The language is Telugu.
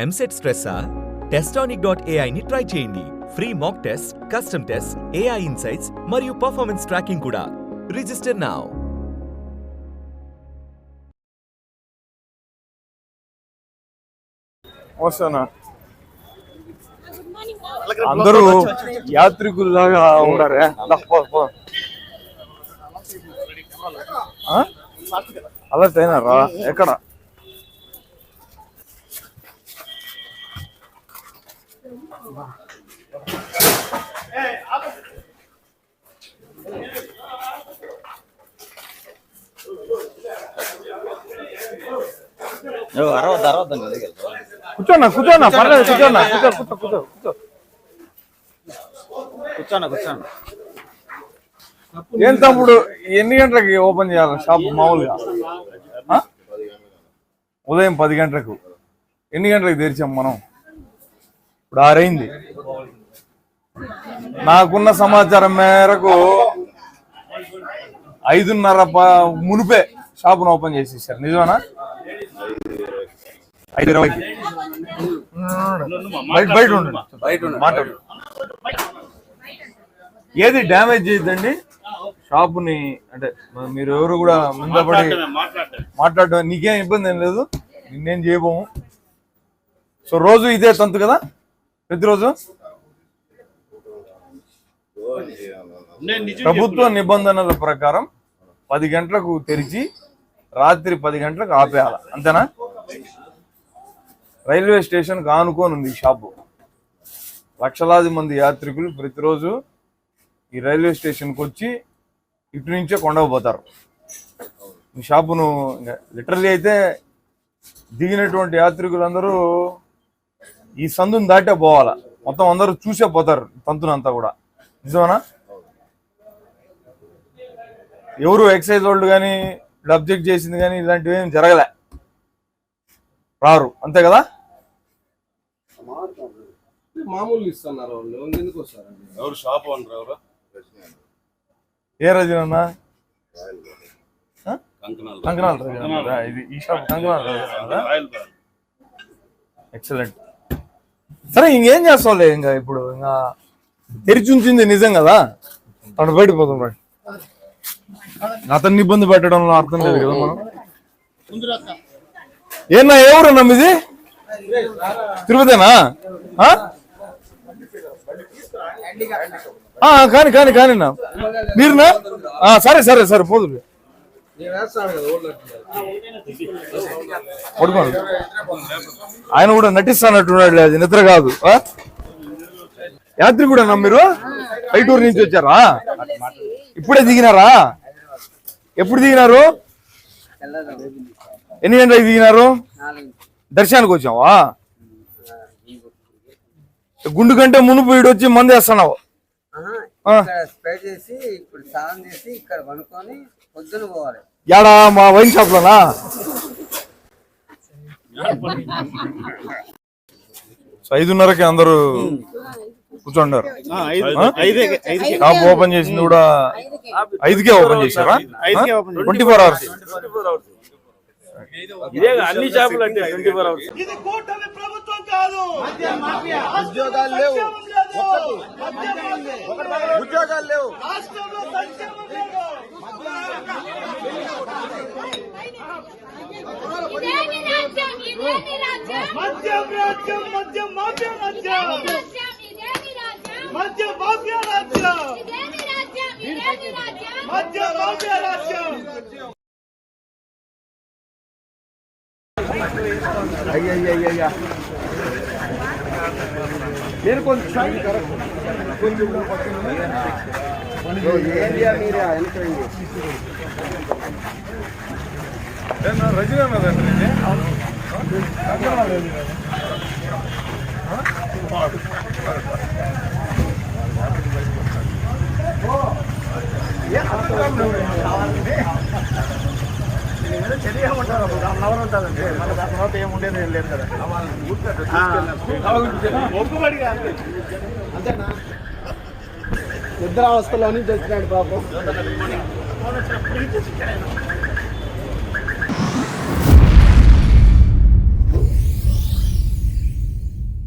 ఎంసెట్ స్ట్రెస్సా? Testonic.ai ని ట్రై చేయండి. Free mock test, custom test, AI insights మరియు పర్ఫార్మెన్స్ ట్రాకింగ్ కూడా. Register now. అందరూ యాత్రికుల్లాగా ఉండారే. అలర్ట్ అయినారా? ఎక్కడ కూర్చోన్నా పర్లేదు, కూర్చోన్నా. ఏం తమ్ముడు, ఎన్ని గంటలకి ఓపెన్ చేయాలి షాప్ మామూలుగా? ఉదయం 10 గంటలకు. ఎన్ని గంటలకు తెరిచాం మనం? ఇప్పుడు 6 అయింది. నాకున్న సమాచారం మేరకు 5:30 మునిపే షాపును ఓపెన్ చేసేసారు. నిజమేనా? 5:20. బయట ఉండండి, మాట్లాడు. ఏది డ్యామేజ్ చేయొద్దండి షాపుని. అంటే మీరు ఎవరు కూడా ముందపడి మాట్లాడడం నీకేం ఇబ్బంది ఏం లేదు, నిన్నేం చేయబోము. సో రోజు ఇదే తంతు కదా, ప్రతిరోజు ప్రభుత్వ నిబంధనల ప్రకారం 10 గంటలకు తెరిచి రాత్రి 10 గంటలకు ఆపేయాలి, అంతేనా? రైల్వే స్టేషన్కి ఆనుకొని ఉంది ఈ షాపు. లక్షలాది మంది యాత్రికులు ప్రతిరోజు ఈ రైల్వే స్టేషన్కి వచ్చి ఇటు నుంచే కొండకు పోతారు. ఈ షాపును లిటరలీ అయితే దిగినటువంటి యాత్రికులందరూ ఈ సందుని దాటే పోవాలా. మొత్తం అందరూ చూసే పోతారు తంతునంతా కూడా. నిజమేనా? ఎవరు ఎక్సైజ్ వాళ్ళు కానీ అబ్జెక్ట్ చేసింది కానీ ఇలాంటివి ఏం జరగలే, రారు, అంతే కదా? మామూలు ఇస్తున్నారు వాళ్ళు, ఎందుకు వస్తారండి? ఎవరు షాప్ ఓనర్? ఎవరు? ఏ రజనన్నా? కంకనాల్ రజన. ఇది ఈ షాప్ కంకనాల్ రజన. ఎక్సలెంట్. సరే, ఇంకేం చేస్తావులే. ఇంకా ఇప్పుడు ఇంకా తెరిచి ఉంచింది నిజం కదా, అక్కడ బయటకు పోతాం. అతన్ని ఇబ్బంది పెట్టడంలో అర్థం లేదు కదా మనం. ఏనా ఎవరన్నా మీది? తిరుపతేనా? కానీ మీరునా? సరే పోదు. పడుకోండి. ఆయన కూడా నటిస్తానట్టున్నాడు, అది నిద్ర కాదు. యాత్రి కూడా మీరు పైటూరు నుంచి వచ్చారా? ఇప్పుడే దిగినారా? ఎప్పుడు దిగినారు? ఎన్ని గంటలకు దిగినారు? దర్శనానికి వచ్చావా? గుండు కంటే మునుపు వీడు వచ్చి మందు వేస్తున్నావు. యాడా? మా వైన్ షాప్ లోనా? సో 5:30కి అందరూ కూర్చోండారు. షాప్ ఓపెన్ చేసింది కూడా 5కే ఓపెన్ చేశారా? 24 hours. అన్ని షాపులు అంటే 24 hours. ఇది కూటమి ప్రభుత్వం కాదు. ఉద్యోగాలు లేవు, ఉద్యోగాలు లేవు, రాష్ట్రంలో సంక్షేమం లేదు. మద్యం రాజ్యం, మద్యం మాఫియా రాజ్యం, మద్యం మాఫియా రాజ్యం, మద్యం మాఫియా రాజ్యం. అయ్యా నేను కొంచెం ఏరియా మీరు రజనీ తెలియమంటారు. నవరు ఉంటుందండి, మన తర్వాత ఏముండేది ఏం లేదు కదా. అంతేనా? నిద్రావస్థలో నుంచి వచ్చినాడు పాపం.